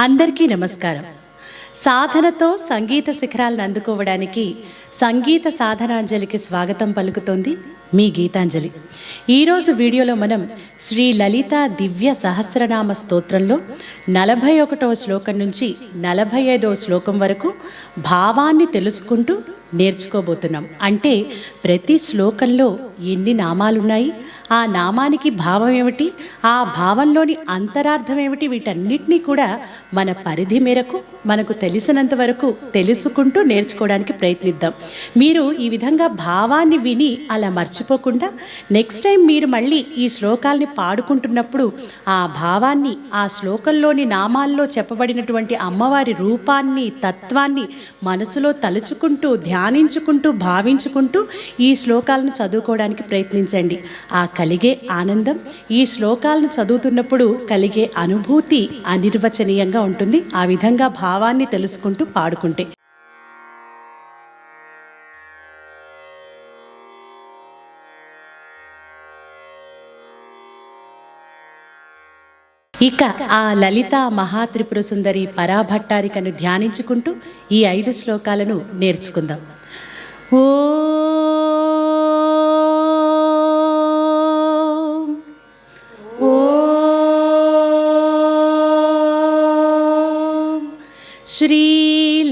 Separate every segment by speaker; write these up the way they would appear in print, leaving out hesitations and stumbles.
Speaker 1: అందరికీ నమస్కారం. సాధనతో సంగీత శిఖరాలను అందుకోవడానికి సంగీత సాధనాంజలికి స్వాగతం పలుకుతోంది మీ గీతాంజలి. ఈరోజు వీడియోలో మనం శ్రీ లలితా దివ్య సహస్రనామ స్తోత్రంలో 41వ శ్లోకం నుంచి 45వ శ్లోకం వరకు భావాన్ని తెలుసుకుంటూ నేర్చుకోబోతున్నాం. అంటే ప్రతి శ్లోకంలో ఎన్ని నామాలున్నాయి, ఆ నామానికి భావం ఏమిటి, ఆ భావంలోని అంతరార్థం ఏమిటి, వీటన్నిటినీ కూడా మన పరిధి మేరకు మనకు తెలిసినంత వరకు తెలుసుకుంటూ నేర్చుకోవడానికి ప్రయత్నిద్దాం. మీరు ఈ విధంగా భావాన్ని విని అలా మర్చిపోకుండా నెక్స్ట్ టైం మీరు మళ్ళీ ఈ శ్లోకాల్ని పాడుకుంటున్నప్పుడు ఆ భావాన్ని, ఆ శ్లోకంలోని నామాల్లో చెప్పబడినటువంటి అమ్మవారి రూపాన్ని, తత్వాన్ని మనసులో తలుచుకుంటూ, ధ్యానించుకుంటూ, భావించుకుంటూ ఈ శ్లోకాలను చదువుకోవడానికి ప్రయత్నించండి. ఆ కలిగే ఆనందం, ఈ శ్లోకాలను చదువుతున్నప్పుడు కలిగే అనుభూతి అనిర్వచనీయంగా ఉంటుంది. ఆ విధంగా భావాన్ని తెలుసుకుంటూ పాడుకుంటే. ఇక ఆ లలితా మహాత్రిపుర సుందరి పరాభట్టారికను ధ్యానించుకుంటూ ఈ 5 శ్లోకాలను నేర్చుకుందాం. శ్రీ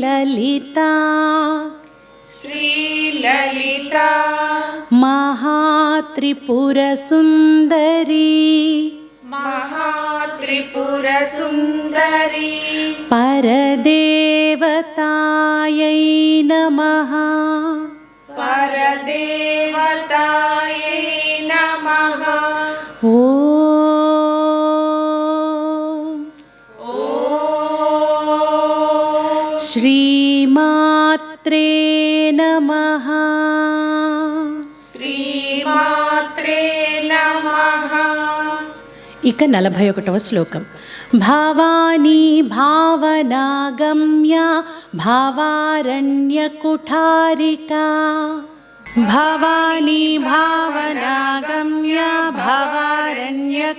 Speaker 1: లలితా మహాత్రిపుర సుందరి పరదేవతాయై నమః శ్రీమాత్రే నమః. ఇక 41వ శ్లోకం. భావాని భావనాగమ్య భావారణ్యకుఠారికా. భవాని భావనాగమ్య భవారణ్యకుఠారికా.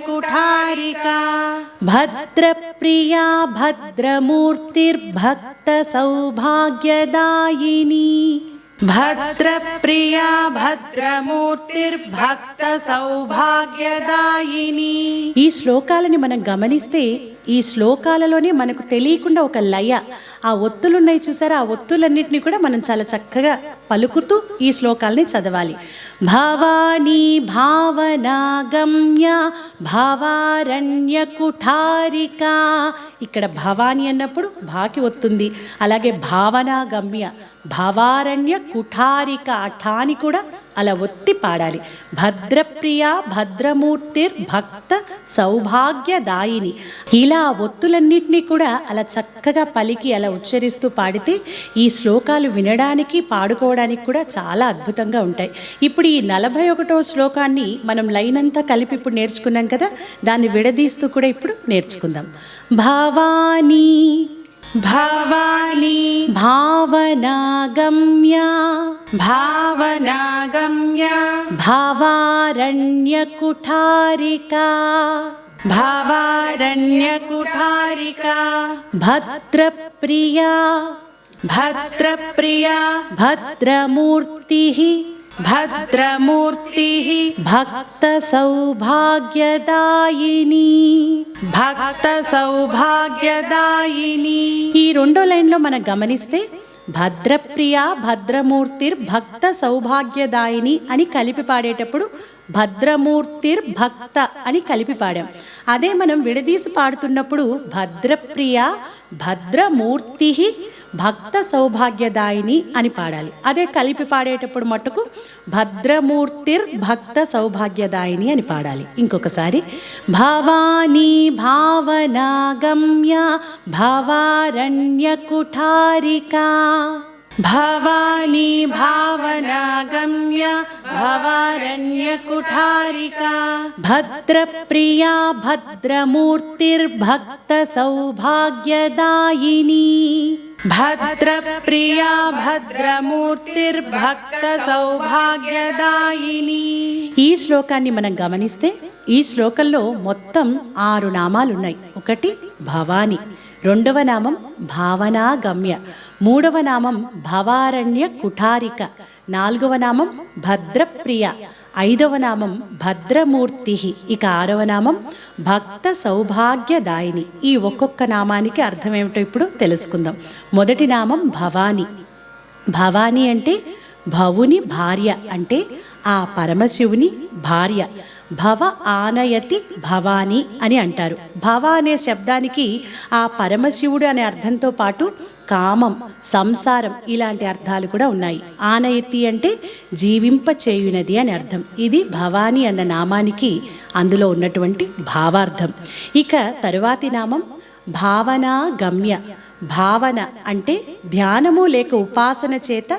Speaker 1: భద్రప్రియా భద్రమూర్తిర్భక్త సౌభాగ్యదాయిని. భద్రప్రియా భద్రమూర్తిర్భక్త సౌభాగ్యదాయిని. ఈ శ్లోకాలని మనం గమనిస్తే ఈ శ్లోకాలలోనే మనకు తెలియకుండా ఒక లయ, ఆ ఒత్తులున్నాయి చూసారా, ఆ ఒత్తులన్నింటినీ కూడా మనం చాలా చక్కగా పలుకుతూ ఈ శ్లోకాలని చదవాలి. భావాని భావనాగమ్య భావారణ్యకుఠారికా. ఇక్కడ భవాని అన్నప్పుడు భాకి ఒత్తుంది, అలాగే భావనాగమ్య భావారణ్య కుఠారిక ఆ ఠాని కూడా అలా ఒత్తి పాడాలి. భద్రప్రియ భద్రమూర్తిర్భక్త సౌభాగ్యదాయిని. ఇలా ఒత్తులన్నింటినీ కూడా అలా చక్కగా పలికి అలా ఉచ్చరిస్తూ పాడితే ఈ శ్లోకాలు వినడానికి, పాడుకోవడానికి కూడా చాలా అద్భుతంగా ఉంటాయి. ఇప్పుడు ఈ 41వ శ్లోకాన్ని మనం లైన్ అంతా కలిపి ఇప్పుడు నేర్చుకున్నాం కదా, దాన్ని విడదీస్తూ కూడా ఇప్పుడు నేర్చుకుందాం. భావాని భావాని భావనాగమ్య భావనాగమ్య భావారణ్యకుఠారికా భావారణ్యకుఠారికా. భద్రప్రియా భద్రప్రియా భద్రమూర్తిః భద్రమూర్తిః భక్త సౌభాగ్యదాయిని భక్త సౌభాగ్యదాయిని. ఈ 2వ లైన్లో మనం గమనిస్తే భద్రప్రియ భద్రమూర్తిర్భక్త సౌభాగ్యదాయిని అని కలిపి పాడేటప్పుడు భద్రమూర్తిర్భక్త అని కలిపి పాడాం. అదే మనం విడదీసి పాడుతున్నప్పుడు భద్రప్రియ భద్రమూర్తి భక్త సౌభాగ్యదాయిని అని పాడాలి. అదే కలిపి పాడేటప్పుడు మట్టుకు భద్రమూర్తిర్భక్త సౌభాగ్యదాయిని అని పాడాలి. ఇంకొకసారి. భావాని భావనాగమ్య భావారణ్యకుఠారికా భవాని భావనాగమ్య భవారణ్యకుఠారికా. భద్రప్రియా భద్రమూర్తిర్భక్త సౌభాగ్యదాయిని భద్రప్రియా భద్రమూర్తిర్భక్త సౌభాగ్యదాయిని. ఈ శ్లోకాన్ని మనం గమనిస్తే ఈ శ్లోకంలో మొత్తం 6 నామాలున్నాయి. 1 భవాని, రెండవ నామం భావనాగమ్య, మూడవ నామం భవారణ్య కుఠారిక, నాలుగవ నామం భద్రప్రియ, ఐదవ నామం భద్రమూర్తి, ఇక ఆరవ నామం భక్త సౌభాగ్యదాయిని. ఈ ఒక్కొక్క నామానికి అర్థం ఏమిటో ఇప్పుడు తెలుసుకుందాం. మొదటి నామం భవాని. భవాని అంటే భవుని భార్య, అంటే ఆ పరమశివుని భార్య. భవ ఆనయతి భవాని అని అంటారు. భవ అనే శబ్దానికి ఆ పరమశివుడు అనే అర్థంతో పాటు కామం, సంసారం ఇలాంటి అర్థాలు కూడా ఉన్నాయి. ఆనయతి అంటే జీవింప చేయునది అని అర్థం. ఇది భవాని అన్న నామానికి అందులో ఉన్నటువంటి భావార్థం. ఇక తరువాతి నామం భావనా గమ్య. భావన అంటే ధ్యానము లేక ఉపాసన చేత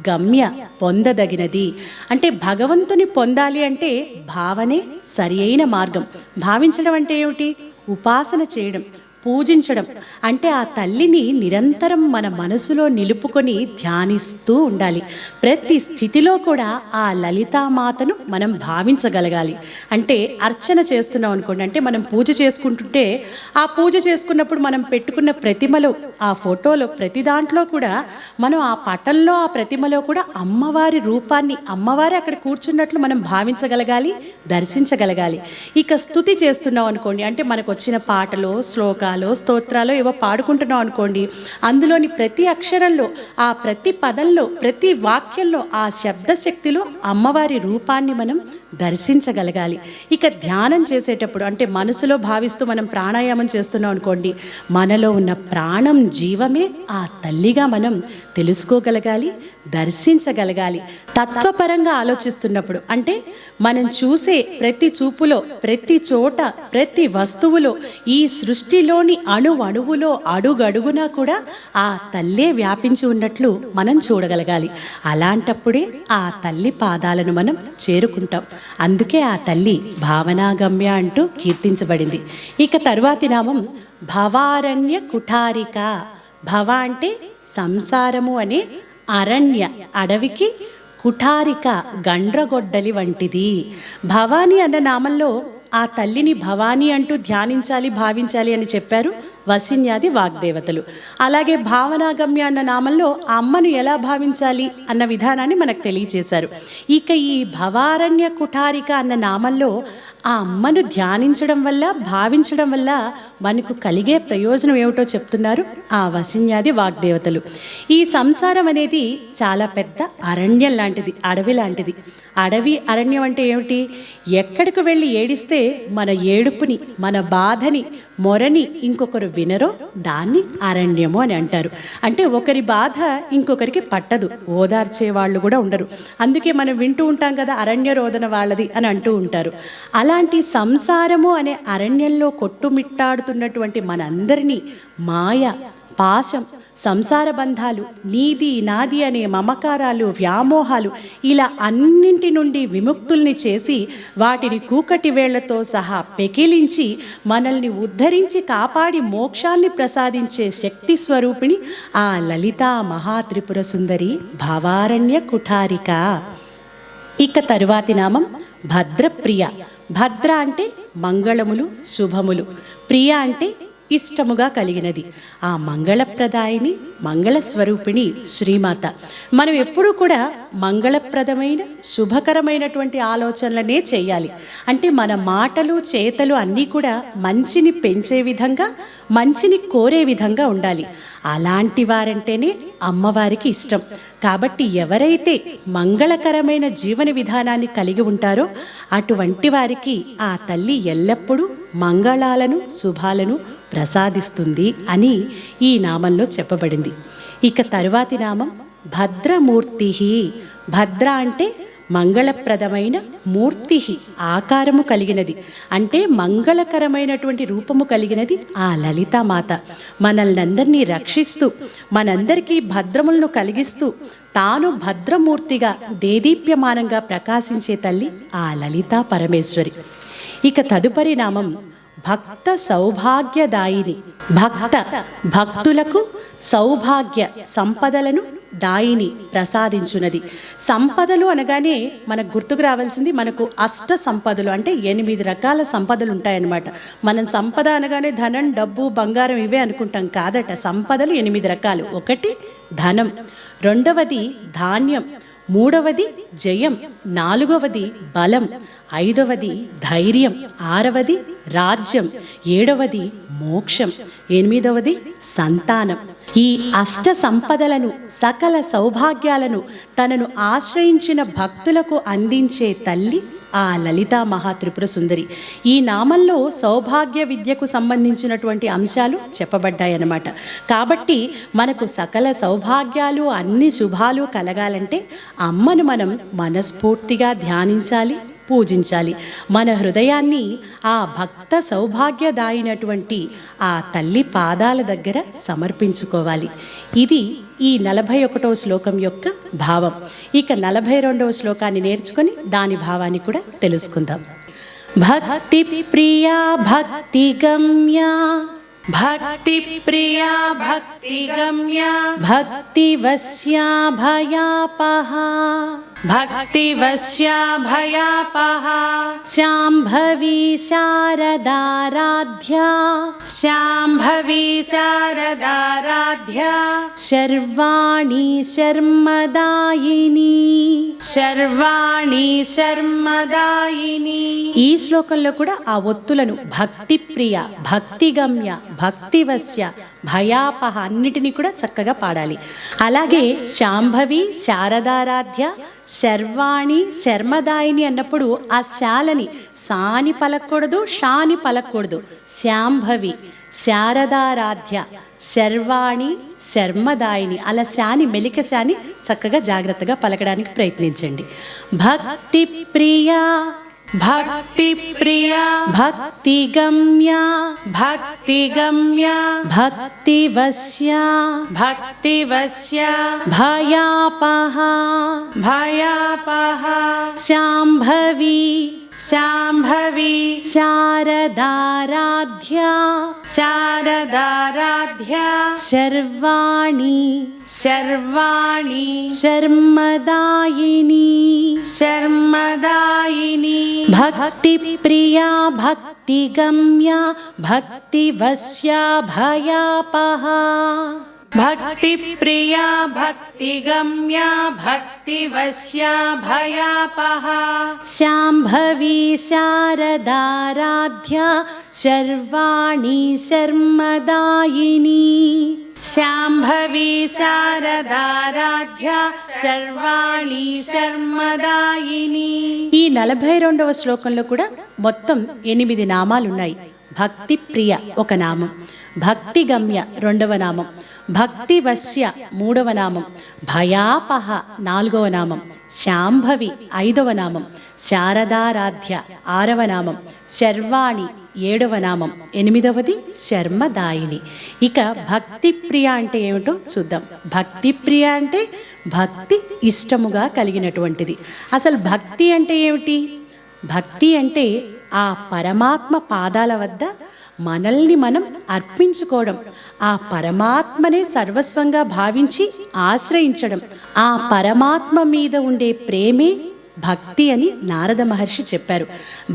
Speaker 1: గమ్య పొందదగినది. అంటే భగవంతుని పొందాలి అంటే భావనే సరి అయిన మార్గం. భావించడం అంటే ఏమిటి? ఉపాసన చేయడం, పూజించడం. అంటే ఆ తల్లిని నిరంతరం మన మనసులో నిలుపుకొని ధ్యానిస్తూ ఉండాలి. ప్రతి స్థితిలో కూడా ఆ లలితామాతను మనం భావించగలగాలి. అంటే అర్చన చేస్తున్నాం అనుకోండి, అంటే మనం పూజ చేసుకుంటుంటే ఆ పూజ చేసుకున్నప్పుడు మనం పెట్టుకున్న ప్రతిమలో, ఆ ఫోటోలో, ప్రతి దాంట్లో కూడా మనం ఆ పటంలో, ఆ ప్రతిమలో కూడా అమ్మవారి రూపాన్ని, అమ్మవారి అక్కడ కూర్చున్నట్లు మనం భావించగలగాలి, దర్శించగలగాలి. ఇక స్తుతి చేస్తున్నాం అనుకోండి, అంటే మనకు వచ్చిన పాటలో, శ్లోకాలు, స్తోత్రాలు ఏవో పాడుకుంటున్నాం అనుకోండి, అందులోని ప్రతి అక్షరంలో, ఆ ప్రతి పదంలో, ప్రతి వాక్యంలో ఆ శబ్దశక్తిలో అమ్మవారి రూపాన్ని మనం దర్శించగలగాలి. ఇక ధ్యానం చేసేటప్పుడు, అంటే మనసులో భావిస్తూ మనం ప్రాణాయామం చేస్తున్నాం అనుకోండి, మనలో ఉన్న ప్రాణం, జీవమే ఆ తల్లిగా మనం తెలుసుకోగలగాలి, దర్శించగలగాలి. తత్వపరంగా ఆలోచిస్తున్నప్పుడు, అంటే మనం చూసే ప్రతి చూపులో, ప్రతి చోట, ప్రతి వస్తువులో, ఈ సృష్టిలోని అణువణువులో, అడుగడుగునా కూడా ఆ తల్లే వ్యాపించి ఉన్నట్లు మనం చూడగలగాలి. అలాంటప్పుడే ఆ తల్లి పాదాలను మనం చేరుకుంటాం. అందుకే ఆ తల్లి భావనాగమ్య అంటూ కీర్తించబడింది. ఇక తరువాతి నామం భవారణ్య కుఠారిక. భవ అంటే సంసారము అనే అరణ్య, అడవికి, కుఠారిక గండ్రగొడ్డలి వంటిది. భవాని అన్న నామంలో ఆ తల్లిని భవాని అంటూ ధ్యానించాలి, భావించాలి అని చెప్పారు వసిన్యాది వాగ్దేవతలు. అలాగే భావనాగమ్య అన్న నామంలో ఆ అమ్మను ఎలా భావించాలి అన్న విధానాన్ని మనకు తెలియచేశారు. ఇక ఈ భవారణ్య కుఠారిక అన్న నామంలో ఆ అమ్మను ధ్యానించడం వల్ల, భావించడం వల్ల మనకు కలిగే ప్రయోజనం ఏమిటో చెప్తున్నారు ఆ వసిన్యాది వాగ్దేవతలు. ఈ సంసారం అనేది చాలా పెద్ద అరణ్యం లాంటిది, అడవి లాంటిది. అడవి, అరణ్యం అంటే ఏమిటి? ఎక్కడికి వెళ్ళి ఏడిస్తే మన ఏడుపుని, మన బాధని, మొరని ఇంకొకరు వినరో దాన్ని అరణ్యము అని అంటారు. అంటే ఒకరి బాధ ఇంకొకరికి పట్టదు, ఓదార్చే వాళ్ళు కూడా ఉండరు. అందుకే మనం వింటూ ఉంటాం కదా, అరణ్య రోదన వాళ్ళది అని అంటూ ఉంటారు. అలాంటి సంసారము అనే అరణ్యంలో కొట్టుమిట్టాడుతున్నటువంటి మనందరినీ మాయ, పాశం, సంసార బంధాలు, నీది నాది అనే మమకారాలు, వ్యామోహాలు ఇలా అన్నింటి నుండి విముక్తుల్ని చేసి వాటిని కూకటి వేళ్లతో సహా పెకిలించి మనల్ని ఉద్ధరించి కాపాడి మోక్షాన్ని ప్రసాదించే శక్తి స్వరూపిణి ఆ లలితా మహాత్రిపుర సుందరి భావారణ్య కుఠారిక. ఇక తరువాతి నామం భద్రప్రియ. భద్ర అంటే మంగళములు, శుభములు. ప్రియ అంటే ఇష్టముగా కలిగినది. ఆ మంగళప్రదాయిని, మంగళస్వరూపిణి శ్రీమాత. మనం ఎప్పుడూ కూడా మంగళప్రదమైన, శుభకరమైనటువంటి ఆలోచనలనే చేయాలి. అంటే మన మాటలు, చేతలు అన్నీ కూడా మంచిని పెంచే విధంగా, మంచిని కోరే విధంగా ఉండాలి. అలాంటి వారంటేనే అమ్మవారికి ఇష్టం. కాబట్టి ఎవరైతే మంగళకరమైన జీవన విధానాన్ని కలిగి ఉంటారో అటువంటి వారికి ఆ తల్లి ఎల్లప్పుడూ మంగళాలను, శుభాలను ప్రసాదిస్తుంది అని ఈ నామంలో చెప్పబడింది. ఇక తరువాతి నామం భద్రమూర్తి. భద్ర అంటే మంగళప్రదమైన, మూర్తి ఆకారము కలిగినది, అంటే మంగళకరమైనటువంటి రూపము కలిగినది ఆ లలితామాత. మనల్నందరినీ రక్షిస్తూ, మనందరికీ భద్రములను కలిగిస్తూ, తాను భద్రమూర్తిగా దేదీప్యమానంగా ప్రకాశించే తల్లి ఆ లలితా పరమేశ్వరి. ఇక తదుపరి నామం భక్త సౌభాగ్యదాయిని. భక్త, భక్తులకు సౌభాగ్య, సంపదలను దాయిని ప్రసాదించున్నది. సంపదలు అనగానే మనకు గుర్తుకు రావాల్సింది మనకు అష్ట సంపదలు అంటే 8 రకాల సంపదలు ఉంటాయన్నమాట. మనం సంపద అనగానే ధనం, డబ్బు, బంగారం ఇవే అనుకుంటాం. కాదట, సంపదలు 8 రకాలు. 1 ధనం, 2వది ధాన్యం, 3వది జయం, 4వది బలం, 5వది ధైర్యం, 6వది రాజ్యం, 7వది మోక్షం, 8వది సంతానం. ఈ అష్ట సంపదలను, సకల సౌభాగ్యాలను తనను ఆశ్రయించిన భక్తులకు అందించే తల్లి ఆ లలితా మహాత్రిపుర సుందరి. ఈ నామంలో సౌభాగ్య విద్యకు సంబంధించినటువంటి అంశాలు చెప్పబడ్డాయన్నమాట. కాబట్టి మనకు సకల సౌభాగ్యాలు, అన్ని శుభాలు కలగాలంటే అమ్మను మనం మనస్ఫూర్తిగా ధ్యానించాలి, పూజించాలి. మన హృదయాన్ని ఆ భక్త సౌభాగ్యదాయినటువంటి ఆ తల్లి పాదాల దగ్గర సమర్పించుకోవాలి. ఇది ఈ 41వ శ్లోకం యొక్క భావం. ఇక 42వ శ్లోకాన్ని నేర్చుకొని దాని భావాన్ని కూడా తెలుసుకుందాం. భక్తి ప్రియా భక్తి గమ్యా, భక్తి ప్రియా భక్తి గమ్యా, భక్తి వశ్యా భయాపహ, భక్తి వశ్యా భయాపహ, శాంభవి శారదారాధ్యా, శాంభవి శారదారాధ్యా, శర్వాణి శర్మదాయిని, శర్వాణి శర్మదాయిని. ఈ శ్లోకంలో కూడా ఆ ఒత్తులను భక్తి ప్రియ, భక్తి గమ్య, భక్తివశ్య, భయాపహ అన్నిటినీ కూడా చక్కగా పాడాలి. అలాగే శాంభవి శారదారాధ్య, శర్వాణి శర్మదాయిని అన్నప్పుడు ఆ శాలని సాని పలకూడదు, షాని పలకూడదు. శాంభవి శారదారాధ్య, శర్వాణి శర్మదాయిని, అలా శాని మెలిక శాని చక్కగా జాగ్రత్తగా పలకడానికి ప్రయత్నించండి. భక్తి ప్రియా భక్తి ప్రియా భక్తి గమ్యా, భక్తి గమ్యా, భక్తి వశ్యా, భక్తి వశ్యా, భయాపహ, భయాపహ, శాంభవి శాంభవి శారదారాధ్యా, శారదారాధ్యా, శర్వాణి శర్వాణి శర్మదాయిని, శర్మదాయిని. భక్తి ప్రియా భక్తి గమ్యా, భక్తి వశ్యా భయాపహ, భక్తి ప్రియా భక్తి గమ్యా, భక్తి వశ్యా భయాపహ, శాంభవి శారదారాధ్యా, శర్వాణి శర్మదాయిని, శాంభవి శారదారాధ్యా, శర్వాణి శర్మదాయిని. ఈ 42వ శ్లోకంలో కూడా మొత్తం 8 నామాలున్నాయి. భక్తి ప్రియ ఒక నామం, భక్తి గమ్య 2వ నామం, భక్తి వశ్య 3వ నామం, భయాపహ 4వ నామం, శాంభవి 5వ నామం, శారదారాధ్య 6వ నామం, శర్వాణి 7వ నామం, 8వది శర్మదాయిని. ఇక భక్తి ప్రియ అంటే ఏమిటో చూద్దాం. భక్తి ప్రియ అంటే భక్తి ఇష్టముగా కలిగినటువంటిది. అసలు భక్తి అంటే ఏమిటి? భక్తి అంటే ఆ పరమాత్మ పాదాల వద్ద మనల్ని మనం అర్పించుకోవడం, ఆ పరమాత్మనే సర్వస్వంగా భావించి ఆశ్రయించడం. ఆ పరమాత్మ మీద ఉండే ప్రేమే భక్తి అని నారద మహర్షి చెప్పారు.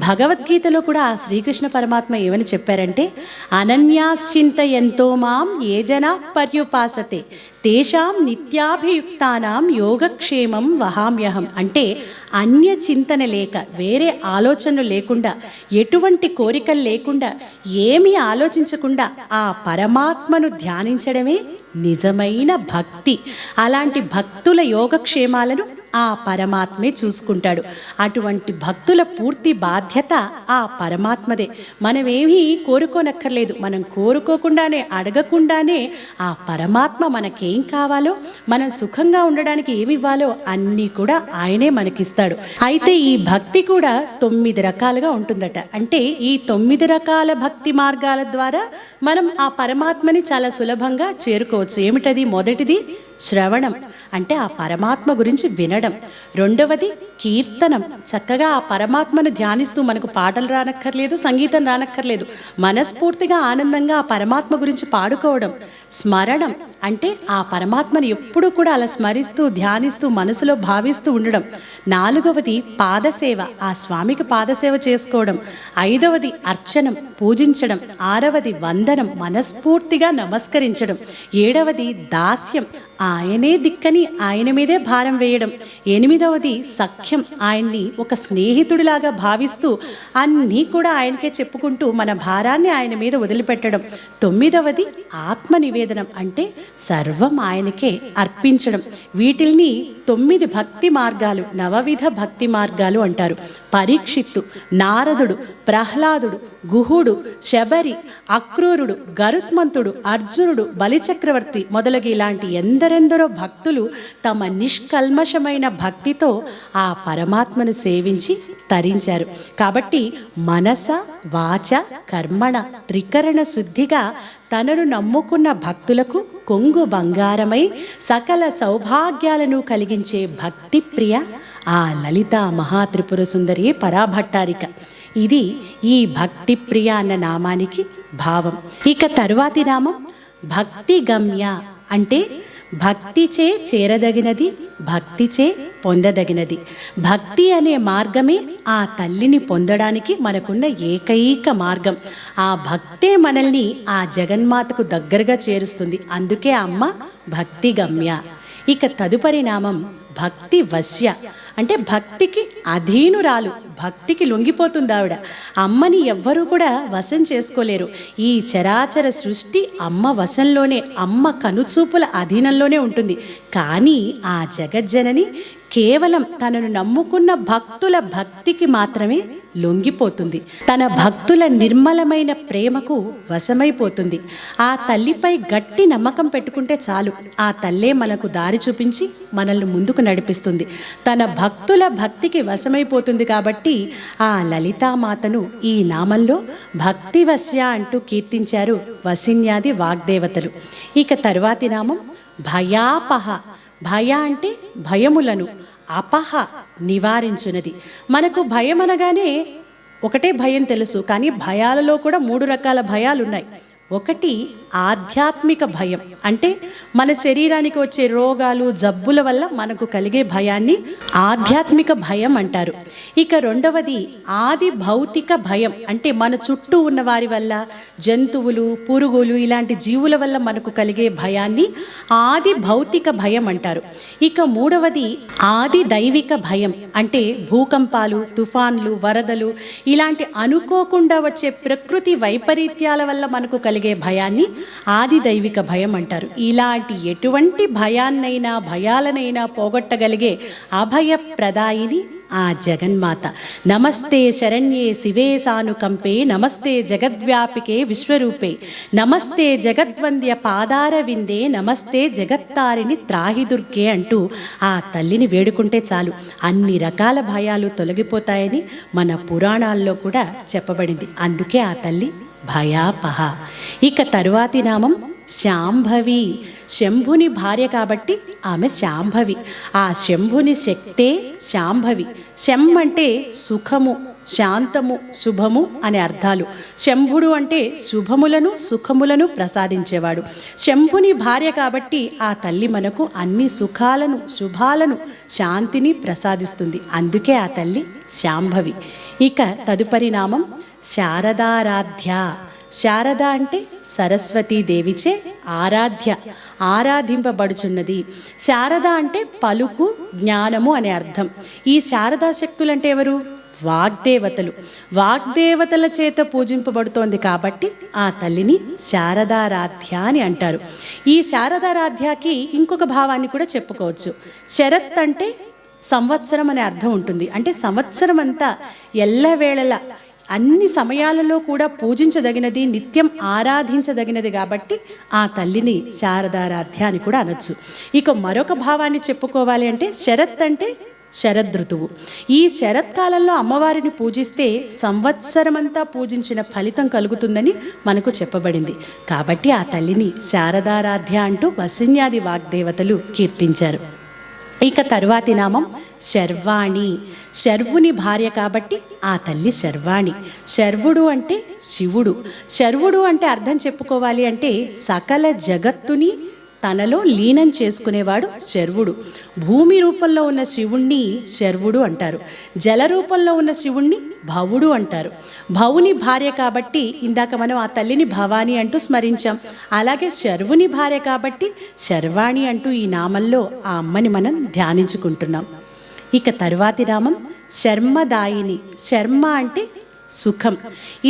Speaker 1: భగవద్గీతలో కూడా ఆ శ్రీకృష్ణ పరమాత్మ ఏమని చెప్పారంటే, అనన్యాశ్చింత ఎంతో మాం ఏ జనా పర్యుపాసతే తేషాం నిత్యాభియుక్తానాం యోగక్షేమం వహామ్యహం. అంటే అన్య చింతన లేక, వేరే ఆలోచనలు లేకుండా, ఎటువంటి కోరికలు లేకుండా, ఏమీ ఆలోచించకుండా ఆ పరమాత్మను ధ్యానించడమే నిజమైన భక్తి. అలాంటి భక్తుల యోగక్షేమాలను ఆ పరమాత్మే చూసుకుంటాడు. అటువంటి భక్తుల పూర్తి బాధ్యత ఆ పరమాత్మదే. మనమేమీ కోరుకోనక్కర్లేదు. మనం కోరుకోకుండానే, అడగకుండానే ఆ పరమాత్మ మనకేం కావాలో, మనం సుఖంగా ఉండడానికి ఏమి ఇవ్వాలో అన్నీ కూడా ఆయనే మనకిస్తాడు. అయితే ఈ భక్తి కూడా 9 రకాలుగా ఉంటుందట. అంటే ఈ 9 రకాల భక్తి మార్గాల ద్వారా మనం ఆ పరమాత్మని చాలా సులభంగా చేరుకోవచ్చు. ఏమిటది? మొదటిది శ్రవణం అంటే ఆ పరమాత్మ గురించి వినడం. రెండవది కీర్తనం, చక్కగా ఆ పరమాత్మను ధ్యానిస్తూ, మనకు పాటలు రానక్కర్లేదు, సంగీతం రానక్కర్లేదు, మనస్ఫూర్తిగా ఆనందంగా ఆ పరమాత్మ గురించి పాడుకోవడం. స్మరణం అంటే ఆ పరమాత్మను ఎప్పుడూ కూడా అలా స్మరిస్తూ ధ్యానిస్తూ మనసులో భావిస్తూ ఉండడం. నాలుగవది పాదసేవ, ఆ స్వామికి పాదసేవ చేసుకోవడం. ఐదవది అర్చనం, పూజించడం. ఆరవది వందనం, మనస్ఫూర్తిగా నమస్కరించడం. ఏడవది దాస్యం, ఆయనే దిక్కని ఆయన మీదే భారం వేయడం. ఎనిమిదవది సఖ్యం, ఆయన్ని ఒక స్నేహితుడిలాగా భావిస్తూ అన్నీ కూడా ఆయనకే చెప్పుకుంటూ మన భారాన్ని ఆయన మీద వదిలిపెట్టడం. తొమ్మిదవది ఆత్మ నివేదనం అంటే సర్వం ఆయనకే అర్పించడం. వీటిల్ని 9 భక్తి మార్గాలు, నవవిధ భక్తి మార్గాలు అంటారు. పరీక్షిత్తు, నారదుడు, ప్రహ్లాదుడు, గుహుడు, శబరి, అక్రూరుడు, గరుత్మంతుడు, అర్జునుడు, బలిచక్రవర్తి మొదలగు ఇలాంటి ఎందరెందరో భక్తులు తమ నిష్కల్మషమైన భక్తితో ఆ పరమాత్మను సేవించి తరించారు. కాబట్టి మనస వాచ కర్మణ త్రికరణ శుద్ధిగా తనను నమ్ముకున్న భక్తులకు కొంగు బంగారమై సకల సౌభాగ్యాలను కలిగించే భక్తి ప్రియ ఆ లలిత మహాత్రిపుర సుందరి పరాభట్టారిక. ఇది ఈ భక్తి ప్రియ అన్న నామానికి భావం. ఇక తరువాతి నామం భక్తి గమ్య అంటే భక్తిచే చేరదగినది, భక్తిచే పొందదగినది. భక్తి అనే మార్గమే ఆ తల్లిని పొందడానికి మనకున్న ఏకైక మార్గం. ఆ భక్తే మనల్ని ఆ జగన్మాతకు దగ్గరగా చేరుస్తుంది. అందుకే అమ్మ భక్తి గమ్య. ఇక తదుపరి నామం భక్తి వశ్య అంటే భక్తికి అధీనురాలు, భక్తికి లొంగిపోతుంది ఆవిడ. అమ్మని ఎవ్వరూ కూడా వశం చేసుకోలేరు. ఈ చరాచర సృష్టి అమ్మ వశంలోనే, అమ్మ కనుచూపుల అధీనంలోనే ఉంటుంది. కానీ ఆ జగజ్జనని కేవలం తనను నమ్ముకున్న భక్తుల భక్తికి మాత్రమే లొంగిపోతుంది. తన భక్తుల నిర్మలమైన ప్రేమకు వశమైపోతుంది. ఆ తల్లిపై గట్టి నమ్మకం పెట్టుకుంటే చాలు, ఆ తల్లే మనకు దారి చూపించి మనల్ని ముందుకు నడిపిస్తుంది. తన భక్తుల భక్తికి వశమైపోతుంది. కాబట్టి ఆ లలితామాతను ఈ నామంలో భక్తివశ్య అంటూ కీర్తించారు వసిన్యాది వాగ్దేవతలు. ఇక తరువాతి నామం భయాపహ. భయ అంటే భయములను, అపహ నివారించున్నది. మనకు భయం అనగానే ఒకటే భయం తెలుసు, కానీ భయాలలో కూడా 3 రకాల భయాలు ఉన్నాయి. ఒకటి ఆధ్యాత్మిక భయం అంటే మన శరీరానికి వచ్చే రోగాలు జబ్బుల వల్ల మనకు కలిగే భయాన్ని ఆధ్యాత్మిక భయం అంటారు. ఇక రెండవది ఆది భౌతిక భయం అంటే మన చుట్టూ ఉన్న వారి వల్ల, జంతువులు, పురుగులు ఇలాంటి జీవుల వల్ల మనకు కలిగే భయాన్ని ఆది భౌతిక భయం అంటారు. ఇక మూడవది ఆది దైవిక భయం అంటే భూకంపాలు, తుఫాన్లు, వరదలు ఇలాంటి అనుకోకుండా వచ్చే ప్రకృతి వైపరీత్యాల వల్ల మనకు కలిగే భయాన్ని ఆది దైవిక భయం అంటారు. ఇలాంటి ఎటువంటి భయాన్నైనా భయాలనైనా పోగొట్టగలిగే అభయప్రదాయిని ఆ జగన్మాత. నమస్తే శరణ్యే శివే సానుకంపే, నమస్తే జగద్వ్యాపికే విశ్వరూపే, నమస్తే జగద్వంద్య పాదార విందే, నమస్తే జగత్తారిని త్రాహిదుర్గే అంటూ ఆ తల్లిని వేడుకుంటే చాలు అన్ని రకాల భయాలు తొలగిపోతాయని మన పురాణాల్లో కూడా చెప్పబడింది. అందుకే ఆ తల్లి భయాపహ. ఇక తరువాతి నామం శాంభవి. శంభుని భార్య కాబట్టి ఆమె శాంభవి. ఆ శంభుని శక్తే శాంభవి. శం అంటే సుఖము, శాంతము, శుభము అనే అర్థాలు. శంభుడు అంటే శుభములను సుఖములను ప్రసాదించేవాడు. శంభుని భార్య కాబట్టి ఆ తల్లి మనకు అన్ని సుఖాలను, శుభాలను, శాంతిని ప్రసాదిస్తుంది. అందుకే ఆ తల్లి శాంభవి. ఇక తదుపరి నామం శారదారాధ్య. శారద అంటే సరస్వతీదేవిచే ఆరాధ్య, ఆరాధింపబడుచున్నది. శారద అంటే పలుకు, జ్ఞానము అనే అర్థం. ఈ శారదా శక్తులు అంటే ఎవరు? వాగ్దేవతలు. వాగ్దేవతల చేత పూజింపబడుతోంది కాబట్టి ఆ తల్లిని శారదారాధ్య అని అంటారు. ఈ శారదారాధ్యకి ఇంకొక భావాన్ని కూడా చెప్పుకోవచ్చు. శరత్ అంటే సంవత్సరం అనే అర్థం ఉంటుంది. అంటే సంవత్సరం అంతా ఎల్లవేళలా అన్ని సమయాలలో కూడా పూజించదగినది, నిత్యం ఆరాధించదగినది కాబట్టి ఆ తల్లిని శారదారాధ్య అని కూడా అనొచ్చు. ఇక మరొక భావాన్ని చెప్పుకోవాలి అంటే శరత్ అంటే శరదృతువు. ఈ శరత్కాలంలో అమ్మవారిని పూజిస్తే సంవత్సరమంతా పూజించిన ఫలితం కలుగుతుందని మనకు చెప్పబడింది. కాబట్టి ఆ తల్లిని శారదారాధ్య అంటూ వసిన్యాది వాగ్దేవతలు కీర్తించారు. ఇక తరువాతి నామం శర్వాణి. శర్వుని భార్య కాబట్టి ఆ తల్లి శర్వాణి. శర్వుడు అంటే శివుడు. శర్వుడు అంటే అర్థం చెప్పుకోవాలి అంటే సకల జగత్తుని తనలో లీనం చేసుకునేవాడు శర్వుడు. భూమి రూపంలో ఉన్న శివుణ్ణి శర్వుడు అంటారు. జల రూపంలో ఉన్న శివుణ్ణి భవుడు అంటారు. భవుని భార్య కాబట్టి ఇందాక మనం ఆ తల్లిని భవాని అంటూ స్మరించాం. అలాగే శర్వుని భార్య కాబట్టి శర్వాణి అంటూ ఈ నామంలో ఆ అమ్మని మనం ధ్యానించుకుంటున్నాం. ఇక తరువాతి నామం శర్మదాయిని. శర్మ అంటే సుఖం.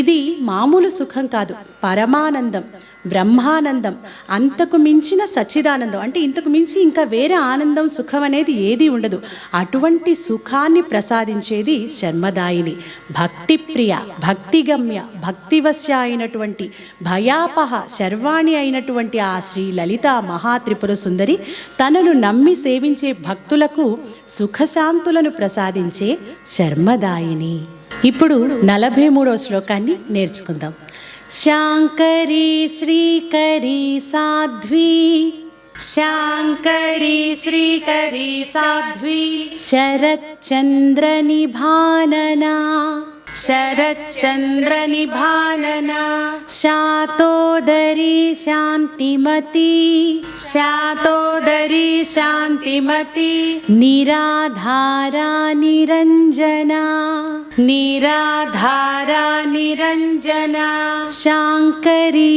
Speaker 1: ఇది మామూలు సుఖం కాదు, పరమానందం, బ్రహ్మానందం, అంతకు మించిన సచ్చిదానందం. అంటే ఇంతకు మించి ఇంకా వేరే ఆనందం, సుఖం అనేది ఏది ఉండదు. అటువంటి సుఖాన్ని ప్రసాదించేది శర్మదాయిని. భక్తిప్రియ, భక్తిగమ్య, భక్తివశ్య అయినటువంటి భయాపహ శర్వాణి అయినటువంటి ఆ శ్రీ లలిత మహాత్రిపుర సుందరి తనను నమ్మి సేవించే భక్తులకు సుఖశాంతులను ప్రసాదించే శర్మదాయిని. ఇప్పుడు 43వ శ్లోకాన్ని నేర్చుకుందాం. శాంకరీ శ్రీకరీ సాధ్వీ. శాంకరీ శ్రీకరీ సాధ్వీ శరచ్చంద్ర నిభాననా. శరచ్చంద్ర నిభాననా శాతోదరీ శాంతిమతి. శాతోదరీ శాంతిమతి నిరాధారా నిరంజనా. నిరాధారా నిరంజనా శాంకరీ.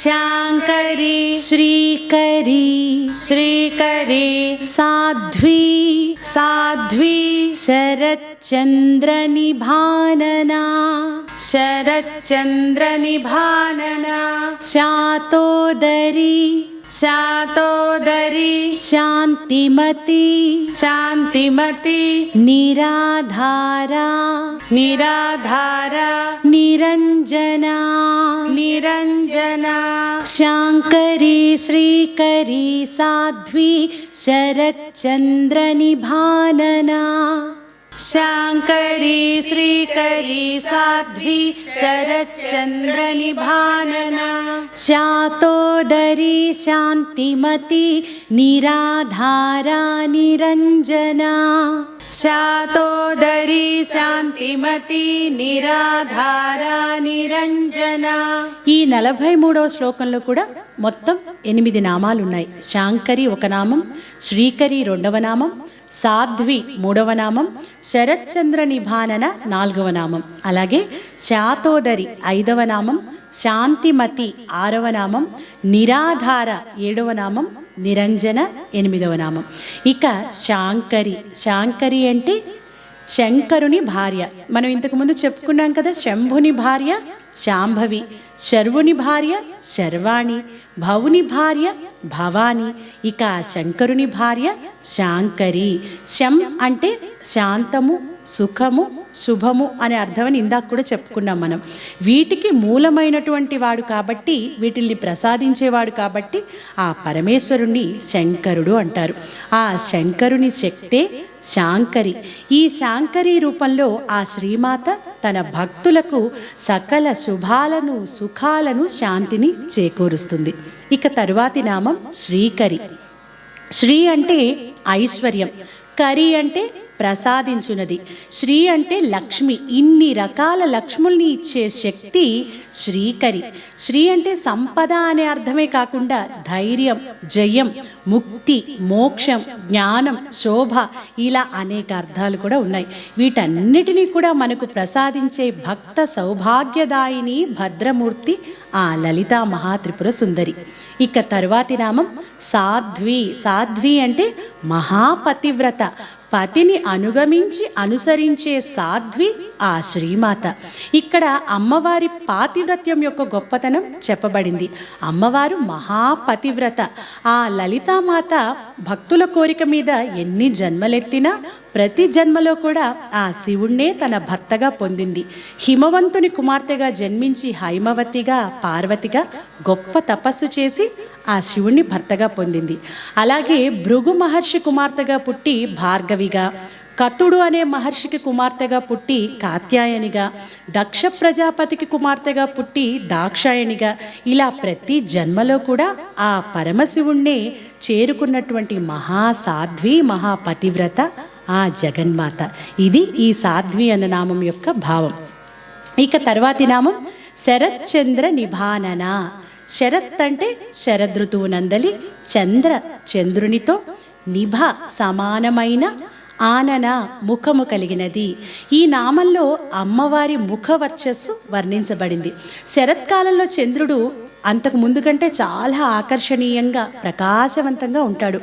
Speaker 1: శాంకరీ శ్రీకరీ. శ్రీకరీ సాధ్వీ. సాధ్వీ శరచ్చంద్ర నిభాననా. శరచ్చంద్ర నిభాననా శాతోదరీ. శాతోదరీ శాంతిమతి. శాంతిమతి నిరాధారా. నిరాధారా నిరంజనా. నిరంజనా శాంకరీ శ్రీకరీ సాధ్వీ శరచ్చంద్ర నిభాననా. శాంకరీ శ్రీకరీ సాధ్వీ శరచ్చంద్ర నిభాననా శాతోదరీ శాంతిమతి నిరాధారా నిరంజనా. శాతోదరీ శాంతిమతి నిరాధారా నిరంజనా. ఈ 43వ శ్లోకంలో కూడా మొత్తం 8 నామాలు ఉన్నాయి. శాంకరి ఒక నామం, శ్రీకరి 2వ నామం, సాధ్వి 3వ నామం, శరచ్చంద్ర నిభానన 4వ నామం, అలాగే శాతోదరి 5వ నామం, శాంతిమతి 6వ నామం, నిరాధార 7వ నామం, నిరంజన 8వ నామం. ఇక శాంకరి. శాంకరి అంటే శంకరుని భార్య. మనం ఇంతకుముందు చెప్పుకున్నాం కదా, శంభుని భార్య శాంభవి, శర్వుని భార్య శర్వాణి, భవుని భార్య భవాని. ఇక శంకరుని భార్య శాంకరి. శం అంటే శాంతము, సుఖము, శుభము అనే అర్థమని ఇందాక కూడా చెప్పుకున్నాం మనం. వీటికి మూలమైనటువంటి వాడు కాబట్టి, వీటిల్ని ప్రసాదించేవాడు కాబట్టి ఆ పరమేశ్వరుణ్ణి శంకరుడు అంటారు. ఆ శంకరుని శక్తే శాంకరి. ఈ శాంకరి రూపంలో ఆ శ్రీమాత తన భక్తులకు సకల శుభాలను, సుఖాలను, శాంతిని చేకూరుస్తుంది. ఇక తరువాతి నామం శ్రీకరి. శ్రీ అంటే ఐశ్వర్యం, కరి అంటే ప్రసాదించున్నది. శ్రీ అంటే లక్ష్మి. ఇన్ని రకాల లక్ష్ముల్ని ఇచ్చే శక్తి శ్రీకరి. శ్రీ అంటే సంపద అనే అర్థమే కాకుండా ధైర్యం, జయం, ముక్తి, మోక్షం, జ్ఞానం, శోభ, ఇలా అనేక అర్థాలు కూడా ఉన్నాయి. వీటన్నిటినీ కూడా మనకు ప్రసాదించే భక్త సౌభాగ్యదాయిని భద్రమూర్తి ఆ లలితా మహాత్రిపుర సుందరి. ఇక తరువాతి నామం సాధ్వి. సాధ్వి అంటే మహాపతివ్రత. పతిని అనుగమించి అనుసరించే సాధ్వి ఆ శ్రీమాత. ఇక్కడ అమ్మవారి పాతివ్రత్యం యొక్క గొప్పతనం చెప్పబడింది. అమ్మవారు మహాపతివ్రత. ఆ లలితామాత భక్తుల కోరిక మీద ఎన్ని జన్మలెత్తినా ప్రతి జన్మలో కూడా ఆ శివుణ్ణే తన భర్తగా పొందింది. హిమవంతుని కుమార్తెగా జన్మించి హైమవతిగా పార్వతిగా గొప్ప తపస్సు చేసి ఆ శివుణ్ణి భర్తగా పొందింది. అలాగే భృగు మహర్షి కుమార్తెగా పుట్టి భార్గవిగా, కతుడు అనే మహర్షికి కుమార్తెగా పుట్టి కాత్యాయనిగా, దక్ష ప్రజాపతికి కుమార్తెగా పుట్టి దాక్షాయనిగా, ఇలా ప్రతి జన్మలో కూడా ఆ పరమశివుణ్ణే చేరుకున్నటువంటి మహాసాధ్వి మహాపతివ్రత ఆ జగన్మాత. ఇది ఈ సాధ్వి అన్న నామం యొక్క భావం. ఇక తర్వాతి నామం శరత్చంద్ర నిభానన. శరత్ అంటే శరదృతువు నందలి, చంద్ర చంద్రునితో, నిభ సమానమైన, ఆనన ముఖము కలిగినది. ఈ నామంలో అమ్మవారి ముఖ వర్చస్సు వర్ణించబడింది. శరత్కాలంలో చంద్రుడు అంతకు ముందు కంటే చాలా ఆకర్షణీయంగా ప్రకాశవంతంగా ఉంటాడు.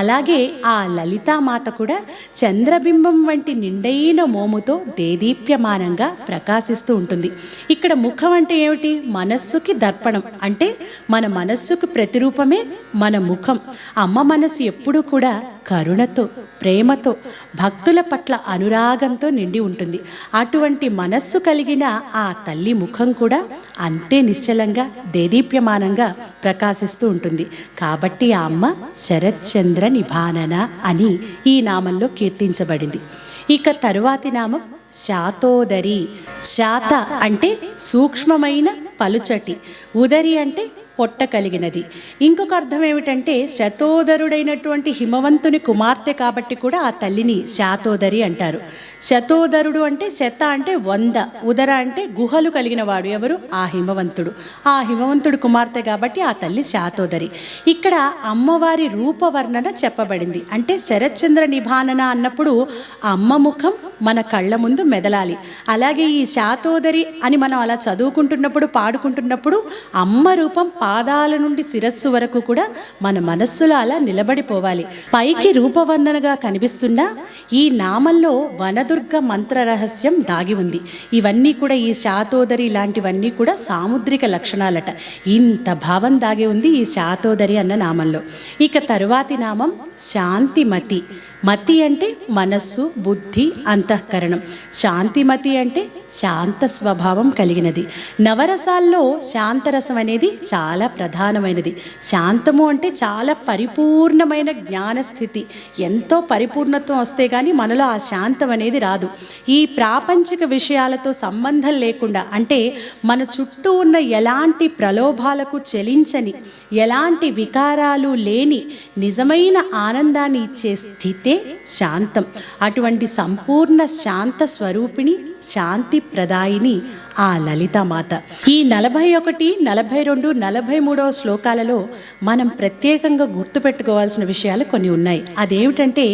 Speaker 1: అలాగే ఆ లలితామాత కూడా చంద్రబింబం వంటి నిండైన మోముతో దేదీప్యమానంగా ప్రకాశిస్తూ ఉంటుంది. ఇక్కడ ముఖం అంటే ఏమిటి? మనస్సుకి దర్పణం. అంటే మన మనస్సుకు ప్రతిరూపమే మన ముఖం. అమ్మ మనస్సు ఎప్పుడూ కూడా కరుణతో, ప్రేమతో, భక్తుల పట్ల అనురాగంతో నిండి ఉంటుంది. అటువంటి మనస్సు కలిగిన ఆ తల్లి ముఖం కూడా అంతే నిశ్చలంగా దేదీప్యమానంగా ప్రకాశిస్తూ ఉంటుంది. కాబట్టి ఆ అమ్మ శరత్చంద్ర నిభానన అని ఈ నామంలో కీర్తించబడింది. ఇక తరువాతి నామం శాతోదరి. శాత అంటే సూక్ష్మమైన పలుచటి, ఉదరి అంటే పొట్ట కలిగినది. ఇంకొక అర్థం ఏమిటంటే శతోదరుడైనటువంటి హిమవంతుని కుమార్తె కాబట్టి కూడా ఆ తల్లిని శాతోదరి అంటారు. శతోదరుడు అంటే శత అంటే 100, ఉదర అంటే గుహలు కలిగిన వాడు. ఎవరు? ఆ హిమవంతుడు. ఆ హిమవంతుడు కుమార్తె కాబట్టి ఆ తల్లి శాతోదరి. ఇక్కడ అమ్మవారి రూపవర్ణన చెప్పబడింది. అంటే శరత్చంద్ర నిభానన అన్నప్పుడు అమ్మ ముఖం మన కళ్ళ ముందు మెదలాలి. అలాగే ఈ శాతోదరి అని మనం అలా చదువుకుంటున్నప్పుడు పాడుకుంటున్నప్పుడు అమ్మ రూపం పాదాల నుండి శిరస్సు వరకు కూడా మన మనస్సులో అలా నిలబడిపోవాలి. పైకి రూపవర్ణనగా కనిపిస్తున్నా ఈ నామంలో వనదుర్గ మంత్ర రహస్యం దాగి ఉంది. ఇవన్నీ కూడా ఈ శాతోదరి లాంటివన్నీ కూడా సాముద్రిక లక్షణాలట. ఇంత భావం దాగి ఉంది ఈ శాతోదరి అన్న నామంలో. ఇక తరువాతి నామం శాంతిమతి. మతి అంటే మనస్సు, బుద్ధి, అంతఃకరణం. శాంతిమతి అంటే శాంత స్వభావం కలిగినది. నవరసాల్లో శాంతరసం అనేది చాలా ప్రధానమైనది. శాంతము అంటే చాలా పరిపూర్ణమైన జ్ఞానస్థితి. ఎంతో పరిపూర్ణత్వం వస్తే కానీ మనలో ఆ శాంతం అనేది రాదు. ఈ ప్రాపంచిక విషయాలతో సంబంధం లేకుండా, అంటే మన చుట్టూ ఉన్న ఎలాంటి ప్రలోభాలకు చెలించని, ఎలాంటి వికారాలు లేని నిజమైన ఆనందాన్ని ఇచ్చే స్థితే శాంతం. అటువంటి సంపూర్ణ శాంత స్వరూపిణి, శాంతి ప్రదాయిని ఆ లలితామాత. ఈ 41, 42, 43వ శ్లోకాలలో మనం ప్రత్యేకంగా గుర్తుపెట్టుకోవాల్సిన విషయాలు కొన్ని ఉన్నాయి. అదేమిటంటే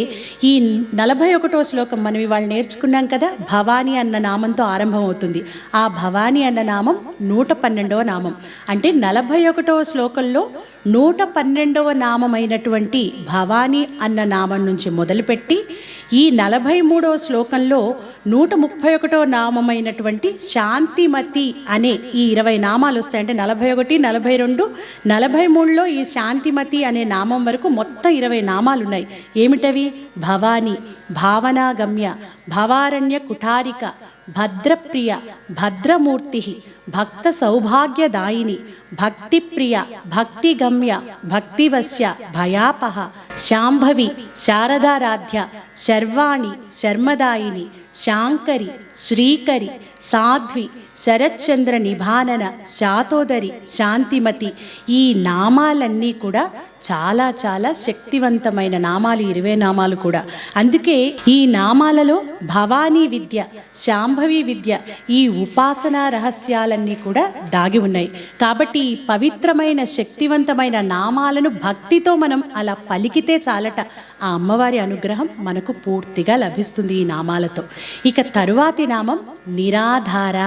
Speaker 1: ఈ 41వ శ్లోకం మనం ఇవాళ నేర్చుకున్నాం కదా, భవాని అన్న నామంతో ఆరంభమవుతుంది. ఆ భవాని అన్న నామం 112వ నామం. అంటే 41వ శ్లోకంలో 112వ నామమైనటువంటి భవాని అన్న నామం నుంచి మొదలుపెట్టి ఈ 43వ శ్లోకంలో 131వ నామమైనటువంటి శాంతిమతి అనే ఈ 20 నామాలు వస్తాయి. అంటే 41, 42, 43లో ఈ శాంతిమతి అనే నామం వరకు మొత్తం 20 నామాలు ఉన్నాయి. ఏమిటవి? భవాని, భావనాగమ్య, భవారణ్య కుఠారిక, భద్రప్రియ, భద్రమూర్తి, భక్త సౌభాగ్యదాయిని, భక్తిప్రియ, భక్తిగమ్య, భక్తివశ్య, భయాపహ, శాంభవి, శారదారాధ్య, శర్వాణి, శర్మదాయిని, శాంకరి, శ్రీకరి, సాధ్వి, శరత్చంద్ర నిభానన, శాతోదరి, శాంతిమతి. ఈ నామాలన్నీ కూడా చాలా చాలా శక్తివంతమైన నామాలు, 20 నామాలు కూడా. అందుకే ఈ నామాలలో భవానీ విద్య, శాంభవి విద్య, ఈ ఉపాసనా రహస్యాలన్నీ కూడా దాగి ఉన్నాయి. కాబట్టి ఈ పవిత్రమైన శక్తివంతమైన నామాలను భక్తితో మనం అలా పలికితే చాలట, ఆ అమ్మవారి అనుగ్రహం మనకు పూర్తిగా లభిస్తుంది ఈ నామాలతో. ఇక తరువాతి నామం నిరాధార.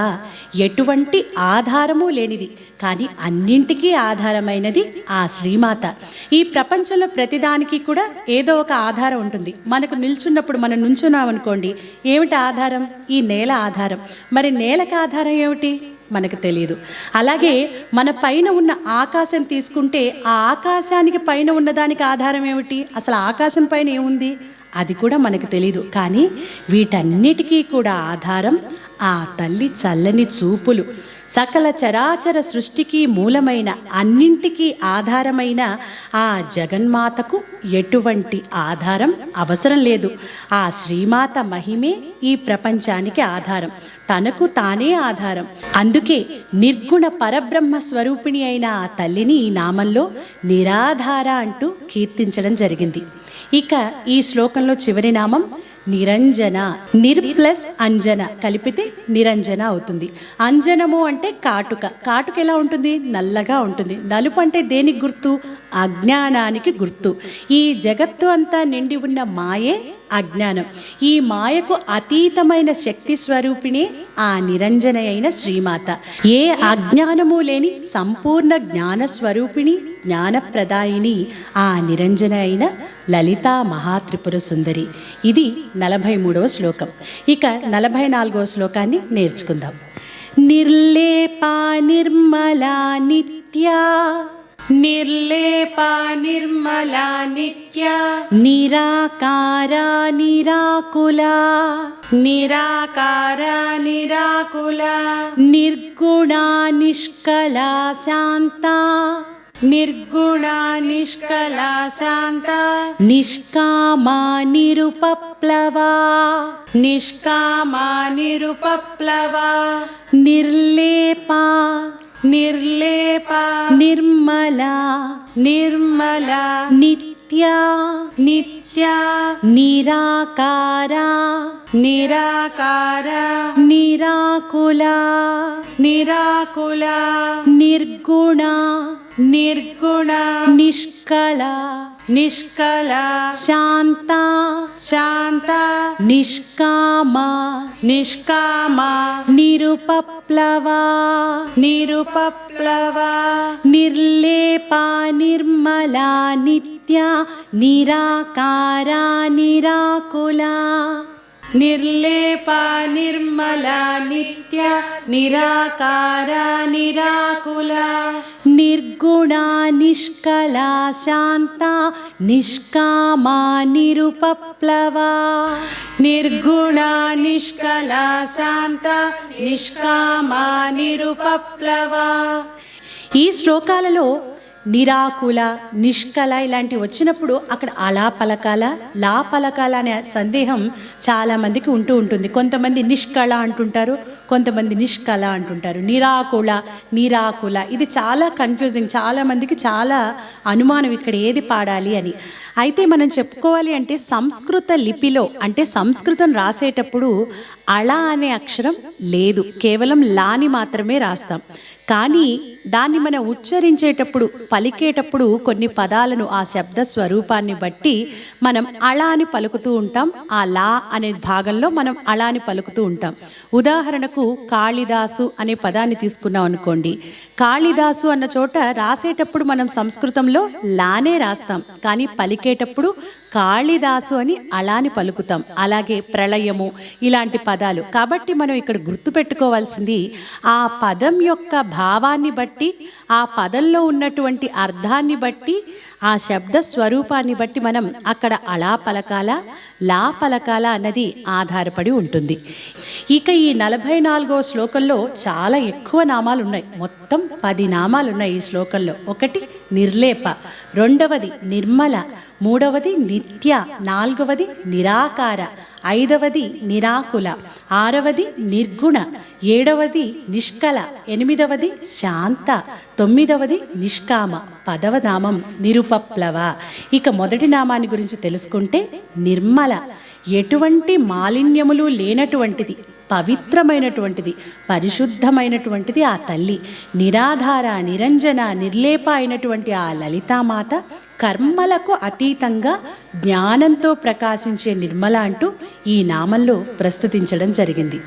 Speaker 1: ఎటువంటి ఆధారము లేనిది, కానీ అన్నింటికీ ఆధారమైనది ఆ శ్రీమాత. ఈ ప్రపంచంలో ప్రతిదానికి కూడా ఏదో ఒక ఆధారం ఉంటుంది. మనకు నిల్చున్నప్పుడు మనం నుంచున్నాం అనుకోండి, ఏమిటి ఆధారం? ఈ నేల ఆధారం. మరి నేలకు ఆధారం ఏమిటి? మనకు తెలియదు. అలాగే మన పైన ఉన్న ఆకాశం తీసుకుంటే ఆ ఆకాశానికి పైన ఉన్నదానికి ఆధారం ఏమిటి? అసలు ఆకాశం పైన ఏముంది? అది కూడా మనకు తెలీదు. కానీ వీటన్నిటికీ కూడా ఆధారం ఆ తల్లి చల్లని చూపులు. సకల చరాచర సృష్టికి మూలమైన, అన్నింటికీ ఆధారమైన ఆ జగన్మాతకు ఎటువంటి ఆధారం అవసరం లేదు. ఆ శ్రీమాత మహిమే ఈ ప్రపంచానికి ఆధారం, తనకు తానే ఆధారం. అందుకే నిర్గుణ పరబ్రహ్మ స్వరూపిణి అయిన ఆ తల్లిని ఈ నామంలో నిరాధార అంటూ కీర్తించడం జరిగింది. ఇక ఈ శ్లోకంలో చివరి నామం నిరంజన. నిర్ ప్లస్ అంజన కలిపితే నిరంజన అవుతుంది. అంజనము అంటే కాటుక. కాటుక ఎలా ఉంటుంది? నల్లగా ఉంటుంది. నలుపు అంటే దేనికి గుర్తు? అజ్ఞానానికి గుర్తు. ఈ జగత్తు అంతా నిండి ఉన్న మాయే అజ్ఞానం. ఈ మాయకు అతీతమైన శక్తి స్వరూపిణి ఆ నిరంజన అయిన శ్రీమాత. ఏ అజ్ఞానము లేని సంపూర్ణ జ్ఞాన స్వరూపిణి, జ్ఞానప్రదాయిని ఆ నిరంజన అయిన లలితా మహాత్రిపుర సుందరి. ఇది 43వ శ్లోకం. ఇక 44వ శ్లోకాన్ని నేర్చుకుందాం. నిర్లేపా నిర్మలా నిత్యా, నిర్లేపా నిర్మలా నిత్యా, నిరాకారా నిరాకులా, నిరాకారా నిరాకులా, నిర్గుణా నిష్కలా శాంతా, నిర్గుణా నిష్కలా శాంతా, నిష్కామా నిరుపప్లవా, నిష్కామా నిరుపప్లవా, నిర్లేపా నిర్లేపా, నిర్మలా నిర్మలా, నిత్యా నిత్యా, నిరాకారా నిరాకారా, నిరాకులా నిరాకులా, నిర్గుణ నిర్గుణ, నిష్కళ నిష్కళ, శాంత శాంత, నిష్కామ నిష్కామ, నిరుపప్లవా నిరుపప్లవా, నిర్లేపా నిర్మలా నిత్యా, నిరాకారా నిరాకులా, నిర్లేపా నిర్మలా నిత్య, నిరాకారా నిరాకులా, నిర్గుణా నిష్కలా శాంత, నిష్కామా నిరుపప్లవా, నిర్గుణా నిష్కలా శాంత, నిష్కామా నిరుపప్లవా. ఈ శ్లోకాలలో నిరాకుల, నిష్కల ఇలాంటివి వచ్చినప్పుడు అక్కడ అలా పలకాల, లా పలకాల అనే సందేహం చాలామందికి ఉంటూ ఉంటుంది. కొంతమంది నిష్కళ అంటుంటారు, కొంతమంది నిష్కల అంటుంటారు. నిరాకుల నిరాకుల, ఇది చాలా కన్ఫ్యూజింగ్. చాలామందికి చాలా అనుమానం ఇక్కడ ఏది పాడాలి అని. అయితే మనం చెప్పుకోవాలి అంటే సంస్కృత లిపిలో, అంటే సంస్కృతం రాసేటప్పుడు అళ అనే అక్షరం లేదు, కేవలం లాని మాత్రమే రాస్తాం. కానీ దాన్ని మనం ఉచ్చరించేటప్పుడు, పలికేటప్పుడు కొన్ని పదాలను ఆ శబ్ద స్వరూపాన్ని బట్టి మనం అళ అని పలుకుతూ ఉంటాం. ఆ లా అనే భాగంలో మనం అళ అని పలుకుతూ ఉంటాం. ఉదాహరణకు కాళిదాసు అనే పదాన్ని తీసుకున్నాం అనుకోండి. కాళిదాసు అన్న చోట రాసేటప్పుడు మనం సంస్కృతంలో లానే రాస్తాం, కానీ పలికేటప్పుడు కాళిదాసు అని అలాని పలుకుతాం. అలాగే ప్రళయము ఇలాంటి పదాలు. కాబట్టి మనం ఇక్కడ గుర్తుపెట్టుకోవాల్సింది ఆ పదం యొక్క భావాన్ని బట్టి, ఆ పదంలో ఉన్నటువంటి అర్థాన్ని బట్టి, ఆ శబ్ద స్వరూపాన్ని బట్టి మనం అక్కడ అలా పలకాల, లా పలకాల అన్నది ఆధారపడి ఉంటుంది. ఇక ఈ 44వ శ్లోకంలో చాలా ఎక్కువ నామాలు ఉన్నాయి. మొత్తం 10 నామాలు ఉన్నాయి ఈ శ్లోకంలో. ఒకటి నిర్లేప, రెండవది నిర్మల, మూడవది నిత్య, నాలుగవది నిరాకార, ఐదవది నిరాకుల, ఆరవది నిర్గుణ, ఏడవది నిష్కల, ఎనిమిదవది శాంత, తొమ్మిదవది నిష్కామ, 10వ నామం నిరుపప్లవ. ఇక మొదటి నామాన్ని గురించి తెలుసుకుంటే నిర్మల, ఎటువంటి మాలిన్యములు లేనటువంటిది, పవిత్రమైనటువంటిది, పరిశుద్ధమైనటువంటిది ఆ తల్లి. నిరాధార, నిరంజన, నిర్లేప అయినటువంటి ఆ లలితామాత కర్మలకు అతీతంగా జ్ఞానంతో ప్రకాశించే నిర్మల అంటూ ఈ నామంలో ప్రస్తుతించడం జరిగింది.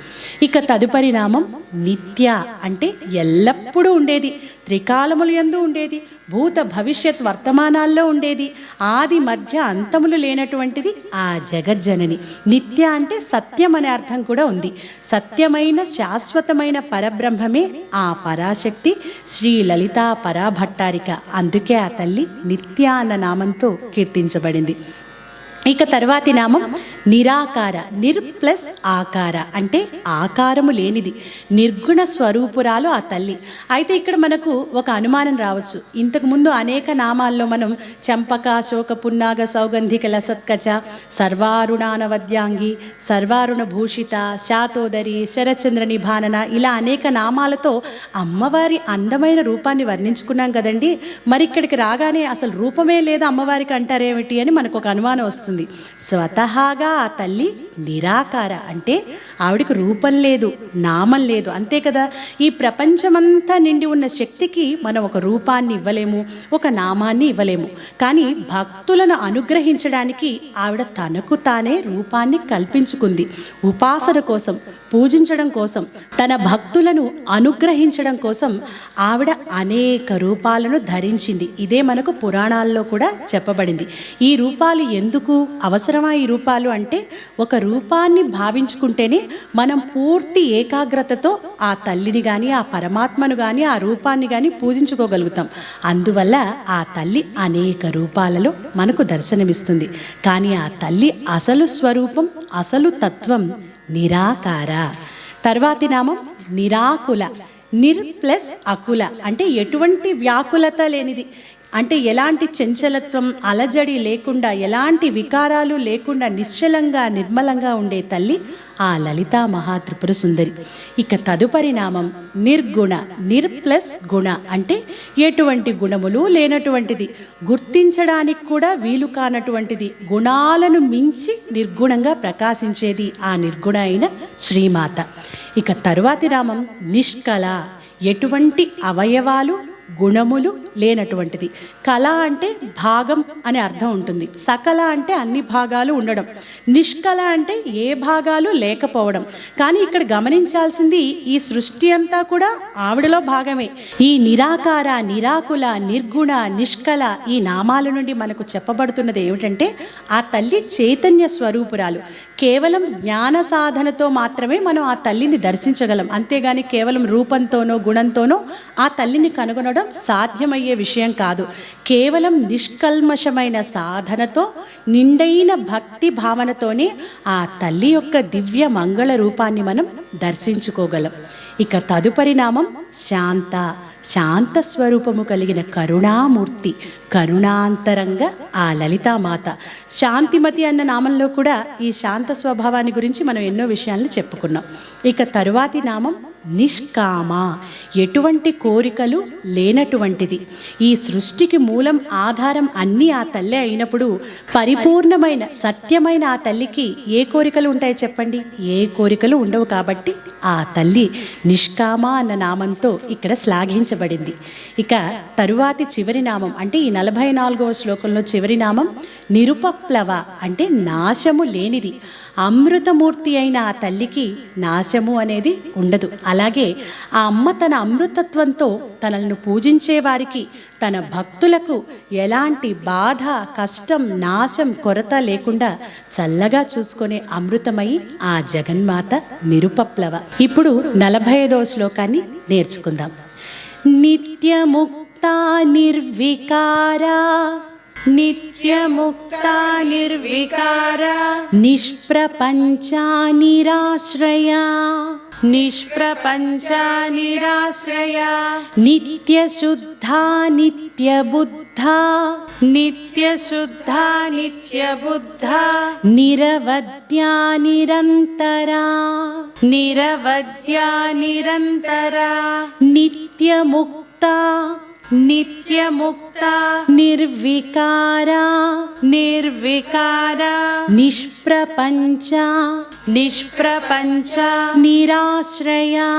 Speaker 1: ఇక తదుపరి నామం నిత్య, అంటే ఎల్లప్పుడూ ఉండేది, త్రికాలములు యందు ఉండేది, భూత భవిష్యత్ వర్తమానాల్లో ఉండేది, ఆది మధ్య అంతములు లేనటువంటిది ఆ జగజ్జనని. నిత్య అంటే సత్యం అనే అర్థం కూడా ఉంది. సత్యమైన శాశ్వతమైన పరబ్రహ్మమే ఆ పరాశక్తి శ్రీ లలితా పరాభట్టారిక. అందుకే ఆ తల్లి నిత్య అన్న నామంతో కీర్తించబడింది. ఇక తర్వాతి నామం నిరాకార. నిర్ ప్లస్ ఆకార అంటే ఆకారము లేనిది, నిర్గుణ స్వరూపురాలు ఆ తల్లి. అయితే ఇక్కడ మనకు ఒక అనుమానం రావచ్చు. ఇంతకుముందు అనేక నామాల్లో మనం చంపక, శోక, పున్నాగ, సౌగంధిక, లసత్కచ, సర్వారుణానవద్యాంగి, సర్వారుణ భూషిత, శాతోదరి, శరచంద్ర నిభానన ఇలా అనేక నామాలతో అమ్మవారి అందమైన రూపాన్ని వర్ణించుకున్నాం కదండి. మరి ఇక్కడికి రాగానే అసలు రూపమే లేదు అమ్మవారికి అంటారేమిటి అని మనకు ఒక అనుమానం వస్తుంది. స్వతహాగా ఆ తల్లి నిరాకార అంటే ఆవిడికి రూపం లేదు, నామం లేదు, అంతే కదా. ఈ ప్రపంచమంతా నిండి ఉన్న శక్తికి మనం ఒక రూపాన్ని ఇవ్వలేము, ఒక నామాన్ని ఇవ్వలేము. కానీ భక్తులను అనుగ్రహించడానికి ఆవిడ తనకు తానే రూపాన్ని కల్పించుకుంది. ఉపాసన కోసం, పూజించడం కోసం, తన భక్తులను అనుగ్రహించడం కోసం ఆవిడ అనేక రూపాలను ధరించింది. ఇదే మనకు పురాణాల్లో కూడా చెప్పబడింది. ఈ రూపాలు ఎందుకు అవసరమా? ఈ రూపాలు అంటే ఒక రూపాన్ని భావించుకుంటేనే మనం పూర్తి ఏకాగ్రతతో ఆ తల్లిని కానీ, ఆ పరమాత్మను కానీ, ఆ రూపాన్ని కానీ పూజించుకోగలుగుతాం. అందువల్ల ఆ తల్లి అనేక రూపాలలో మనకు దర్శనమిస్తుంది. కానీ ఆ తల్లి అసలు స్వరూపం, అసలు తత్వం నిరాకార. తర్వాతి నామం నిరాకుల. నిర్ ప్లస్ అకుల అంటే ఎటువంటి వ్యాకులత లేనిది, అంటే ఎలాంటి చంచలత్వం, అలజడి లేకుండా, ఎలాంటి వికారాలు లేకుండా నిశ్చలంగా, నిర్మలంగా ఉండే తల్లి ఆ లలితా మహాత్రిపుర సుందరి. ఇక తదుపరి నామం నిర్గుణ. నిర్ ప్లస్ గుణ అంటే ఎటువంటి గుణములు లేనటువంటిది, గుర్తించడానికి కూడా వీలు కానటువంటిది, గుణాలను మించి నిర్గుణంగా ప్రకాశించేది ఆ నిర్గుణ అయిన శ్రీమాత. ఇక తరువాతి నామం నిష్కళ. ఎటువంటి అవయవాలు, గుణములు లేనటువంటిది. కళ అంటే భాగం అనే అర్థం ఉంటుంది. సకల అంటే అన్ని భాగాలు ఉండడం. నిష్కళ అంటే ఏ భాగాలు లేకపోవడం. కానీ ఇక్కడ గమనించాల్సింది ఈ సృష్టి అంతా కూడా ఆవిడలో భాగమే. ఈ నిరాకార, నిరాకుల, నిర్గుణ, నిష్కళ ఈ నామాల నుండి మనకు చెప్పబడుతున్నది ఏమిటంటే ఆ తల్లి చైతన్య స్వరూపురాలు. కేవలం జ్ఞాన సాధనతో మాత్రమే మనం ఆ తల్లిని దర్శించగలం. అంతేగాని కేవలం రూపంతోనో గుణంతోనో ఆ తల్లిని కనుగొనడం సాధ్యమయ్యే విషయం కాదు. కేవలం నిష్కల్మషమైన సాధనతో, నిండైన భక్తి భావనతోనే ఆ తల్లి యొక్క దివ్య మంగళ రూపాన్ని మనం దర్శించుకోగలం. ఇక తదుపరి నామం శాంత. శాంత స్వరూపము కలిగిన కరుణామూర్తి, కరుణాంతరంగా ఆ లలితామాత. శాంతిమతి అన్న నామంలో కూడా ఈ శాంత స్వభావాన్ని గురించి మనం ఎన్నో విషయాలను చెప్పుకున్నాం. ఇక తరువాతి నామం నిష్కామ. ఎటువంటి కోరికలు లేనటువంటిది. ఈ సృష్టికి మూలం, ఆధారం అన్నీ ఆ తల్లి అయినప్పుడు పరిపూర్ణమైన సత్యమైన ఆ తల్లికి ఏ కోరికలు ఉంటాయి చెప్పండి? ఏ కోరికలు ఉండవు. కాబట్టి ఆ తల్లి నిష్కామ అన్న నామంతో ఇక్కడ శ్లాఘించబడింది. ఇక తరువాతి చివరి నామం అంటే ఈ 44వ శ్లోకంలో చివరి నామం నిరుపప్లవ అంటే నాశము లేనిది. అమృతమూర్తి అయిన ఆ తల్లికి నాశము అనేది ఉండదు. అలాగే ఆ అమ్మ తన అమృతత్వంతో తనను పూజించే వారికి, తన భక్తులకు ఎలాంటి బాధ, కష్టం, నాశం, కొరత లేకుండా చల్లగా చూసుకునే అమృతమై ఆ జగన్మాత నిరుపప్లవ. ఇప్పుడు 45వ శ్లోకాన్ని నేర్చుకుందాం. నిత్యముక్త నిర్వికారా. నిత్యముక్తా నిర్వికారా. నిష్ప్రపంచా నిరాశ్రయా. నిష్ప్రపంచా నిరాశ్రయా. నిత్యశుద్ధా నిత్యబుద్ధా. నిత్యశుద్ధా నిత్యబుద్ధా. నిరవద్యా నిరంతరా. నిరవద్యా నిరంతరా. నిత్యముక్తా. నిత్యముక్త నిర్వికారా. నిర్వికారా. నిష్ప్రపంచ. నిష్ప్రపంచ. నిరాశ్రయా.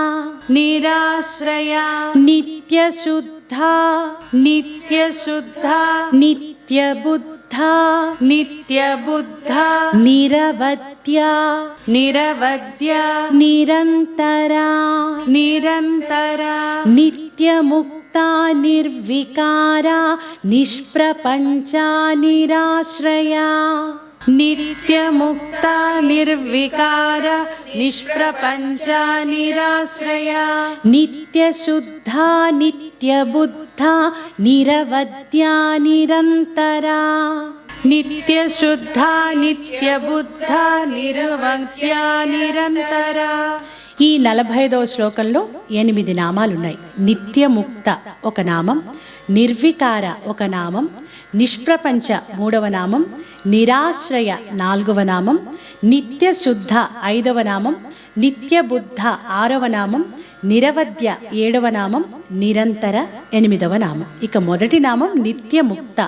Speaker 1: నిరాశ్రయా. నిత్యశుద్ధా. నిత్యశుద్ధా. నిత్యబుద్ధా. నిత్యబుద్ధా. నిరవద్యా. నిరవద్యా. నిరంతరా. నిరంతరా. నిత్యముక్త. नित्यमुक्ता निर्विकारा निष्प्रपञ्चा निराश्रया नित्यमुक्ता निर्विकारा निष्प्रपञ्चा निराश्रया नित्यशुद्धा नित्यबुद्धा निरवद्या निरन्तरा नित्यशुद्धा नित्यबुद्धा निरवद्या निरन्तरा ఈ 45వ శ్లోకంలో 8 నామాలున్నాయి. నిత్యముక్త ఒక నామం, నిర్వికార ఒక నామం, నిష్ప్రపంచ 3వ నామం, నిరాశ్రయ 4వ నామం, నిత్యశుద్ధ 5వ నామం, నిత్యబుద్ధ 6వ నామం, నిరవద్య 7వ నామం, నిరంతర 8వ నామం. ఇక మొదటి నామం నిత్యముక్త.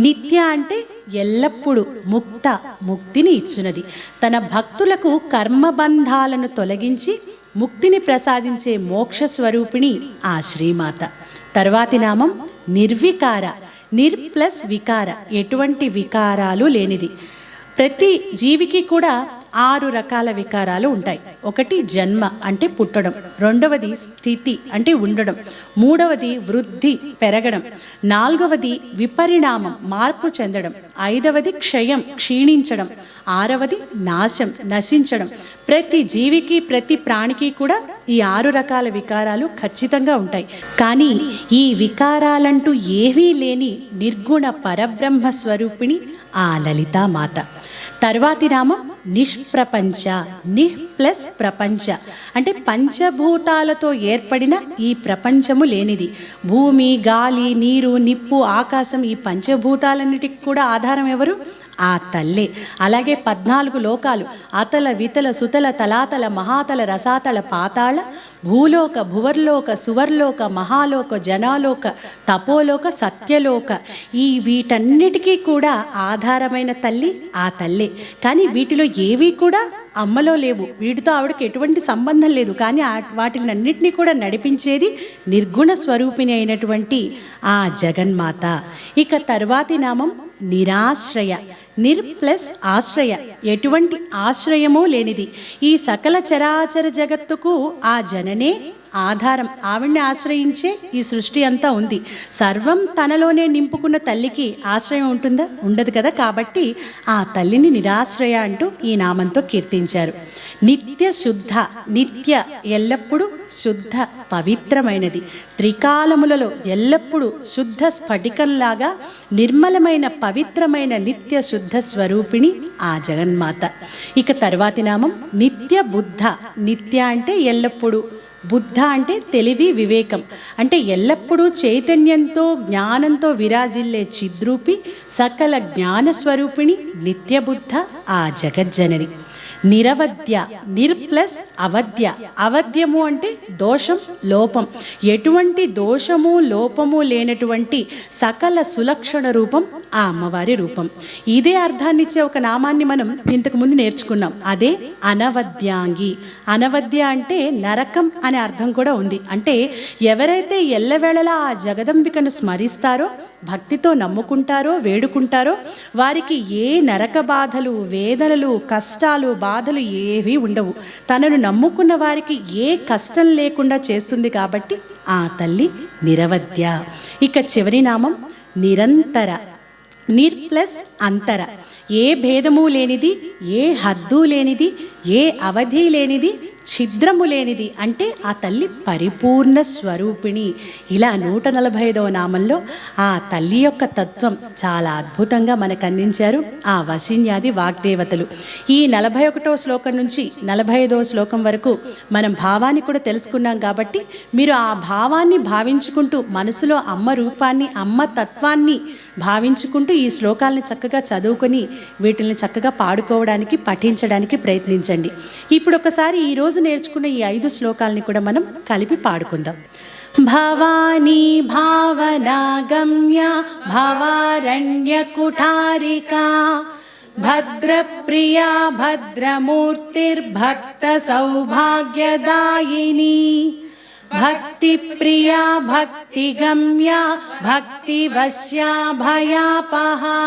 Speaker 1: నిత్య అంటే ఎల్లప్పుడూ, ముక్త ముక్తిని ఇచ్చున్నది. తన భక్తులకు కర్మబంధాలను తొలగించి ముక్తిని ప్రసాదించే మోక్ష స్వరూపిణి ఆ శ్రీమాత. తర్వాతి నామం నిర్వికార. నిర్ ప్లస్ వికార, ఎటువంటి వికారాలు లేనిది. ప్రతి జీవికి కూడా 6 రకాల వికారాలు ఉంటాయి. ఒకటి జన్మ అంటే పుట్టడం, రెండవది స్థితి అంటే ఉండడం, మూడవది వృద్ధి పెరగడం, నాలుగవది విపరిణామం మార్పు చెందడం, ఐదవది క్షయం క్షీణించడం, ఆరవది నాశం నశించడం. ప్రతి జీవికి ప్రతి ప్రాణికి కూడా ఈ 6 రకాల వికారాలు ఖచ్చితంగా ఉంటాయి. కానీ ఈ వికారాలంటూ ఏవీ లేని నిర్గుణ పరబ్రహ్మ స్వరూపిణి ఆ లలితామాత. తర్వాతి నామం నిష్ప్రపంచ. నిహ్ ప్లస్ ప్రపంచ అంటే పంచభూతాలతో ఏర్పడిన ఈ ప్రపంచము లేనిది. భూమి, గాలి, నీరు, నిప్పు, ఆకాశం ఈ పంచభూతాలన్నిటికి కూడా ఆధారం ఎవరు? ఆ తల్లే. అలాగే 14 లోకాలు అతల వితల సుతల తలాతల మహాతల రసాతల పాతాళ భూలోక భువర్లోక సువర్లోక మహాలోక జనాలోక తపోలోక సత్యలోక ఈ వీటన్నిటికీ కూడా ఆధారమైన తల్లి ఆ తల్లే. కానీ వీటిలో ఏవి కూడా అమ్మలో లేవు. వీటితో ఆవిడకి ఎటువంటి సంబంధం లేదు. కానీ వాటినన్నింటినీ కూడా నడిపించేది నిర్గుణ స్వరూపిణి అయినటువంటి ఆ జగన్మాత. ఇక తర్వాతి నామం నిరాశ్రయ. నిర్ ప్లస్ ఆశ్రయ, ఎటువంటి ఆశ్రయమూ లేనిది. ఈ సకల చరాచర జగత్తుకు ఆ జననే ఆధారం. ఆవిడ్ని ఆశ్రయించే ఈ సృష్టి అంతా ఉంది. సర్వం తనలోనే నింపుకున్న తల్లికి ఆశ్రయం ఉంటుందా? ఉండదు కదా. కాబట్టి ఆ తల్లిని నిరాశ్రయ అంటూ ఈ నామంతో కీర్తించారు. నిత్య శుద్ధ. నిత్య ఎల్లప్పుడూ, శుద్ధ పవిత్రమైనది. త్రికాలములలో ఎల్లప్పుడూ శుద్ధ స్ఫటికంలాగా నిర్మలమైన పవిత్రమైన నిత్య శుద్ధ స్వరూపిణి ఆ జగన్మాత. ఇక తర్వాతి నామం నిత్య బుద్ధ. నిత్య అంటే ఎల్లప్పుడూ, బుద్ధ అంటే తెలివి వివేకం అంటే ఎల్లప్పుడూ చైతన్యంతో జ్ఞానంతో విరాజిల్లే చిద్రూపి సకల జ్ఞాన స్వరూపిణి నిత్యబుద్ధ ఆ జగజ్జనని. నిరవద్య. నిర్ ప్లస్ అవద్య. అవద్యము అంటే దోషం లోపం, ఎటువంటి దోషము లోపము లేనటువంటి సకల సులక్షణ రూపం ఆ అమ్మవారి రూపం. ఇదే అర్థాన్నిచ్చే ఒక నామాన్ని మనం ఇంతకు ముందు నేర్చుకున్నాం. అదే అనవద్యాంగి. అనవద్య అంటే నరకం అనే అర్థం కూడా ఉంది. అంటే ఎవరైతే ఎల్లవేళలా ఆ జగదంబికను స్మరిస్తారో, భక్తితో నమ్ముకుంటారో, వేడుకుంటారో వారికి ఏ నరక బాధలు, వేదనలు, కష్టాలు, బాధలు ఏవీ ఉండవు. తనను నమ్ముకున్న వారికి ఏ కష్టం లేకుండా చేస్తుంది. కాబట్టి ఆ తల్లి నిరవద్య. ఇక చివరి నామం నిరంతర. నిర్ ప్లస్ అంతర, ఏ భేదము లేనిది, ఏ హద్దు లేనిది, ఏ అవధి లేనిది, ఛిద్రము లేనిది. అంటే ఆ తల్లి పరిపూర్ణ స్వరూపిణి. ఇలా 145వ నామంలో ఆ తల్లి యొక్క తత్వం చాలా అద్భుతంగా మనకు అందించారు ఆ వశిన్యాది వాగ్దేవతలు. ఈ 41వ శ్లోకం నుంచి 45వ శ్లోకం వరకు మనం భావాన్ని కూడా తెలుసుకున్నాం. కాబట్టి మీరు ఆ భావాన్ని భావించుకుంటూ మనసులో అమ్మ రూపాన్ని, అమ్మ తత్వాన్ని భావించుకుంటూ ఈ శ్లోకాలను చక్కగా చదువుకొని వీటిని చక్కగా పాడుకోవడానికి, పఠించడానికి ప్రయత్నించండి. ఇప్పుడు ఒకసారి ఈరోజు నేర్చుకున్న ఈ 5 శ్లోకాలని కూడా మనం కలిపి పాడుకుందాం. భవానీ భావనా గమ్య భవారణ్య కుఠారికా భద్రప్రియా భద్రమూర్తిర్భక్త సౌభాగ్యదాయిని భక్తి ప్రియా భక్తి గమ్య భక్తి వశ్యా భయాపహా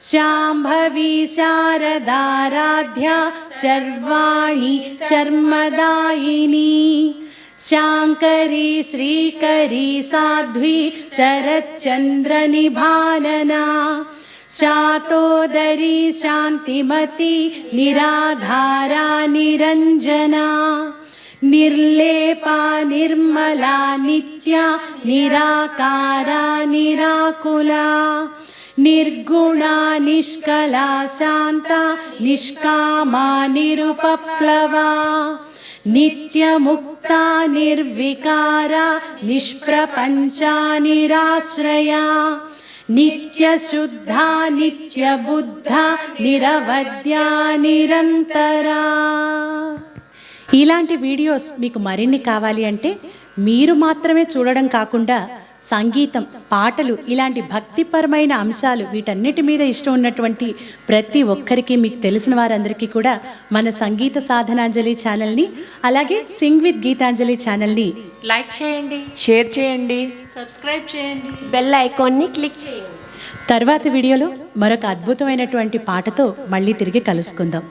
Speaker 1: శాంభవి శారదారాధ్య శర్వాణి శర్మదాయిని శాంకరీ శ్రీకరీ సాధ్వి శరచంద్రనిభాననా శాతోదరీ శాంతిమతి నిరాధారా నిరంజనా నిర్లేపా నిర్మలా నిత్యా నిరాకారా నిరాకులా నిర్గుణా నిష్కలా శాంత నిష్కామా నిరుపప్లవా నిత్యముక్తా నిర్వికారా నిష్ప్రపంచా నిరాశ్రయా నిత్యశుద్ధా నిత్యబుద్ధా నిరవద్యా నిరంతరా. ఇలాంటి వీడియోస్ మీకు మరిన్ని కావాలి అంటే మీరు మాత్రమే చూడడం కాకుండా సంగీతం, పాటలు, ఇలాంటి భక్తిపరమైన అంశాలు వీటన్నిటి మీద ఇష్టం ఉన్నటువంటి ప్రతి ఒక్కరికి, మీకు తెలిసిన వారందరికీ కూడా మన సంగీత సాధనాంజలి ఛానల్ని, అలాగే సింగ్ విత్ గీతాంజలి ఛానల్ని
Speaker 2: లైక్ చేయండి,
Speaker 3: షేర్ చేయండి,
Speaker 2: సబ్స్క్రైబ్ చేయండి, బెల్ ఐకాన్ని క్లిక్ చేయండి.
Speaker 1: తర్వాత వీడియోలో మరొక అద్భుతమైనటువంటి పాటతో మళ్ళీ తిరిగి కలుసుకుందాం.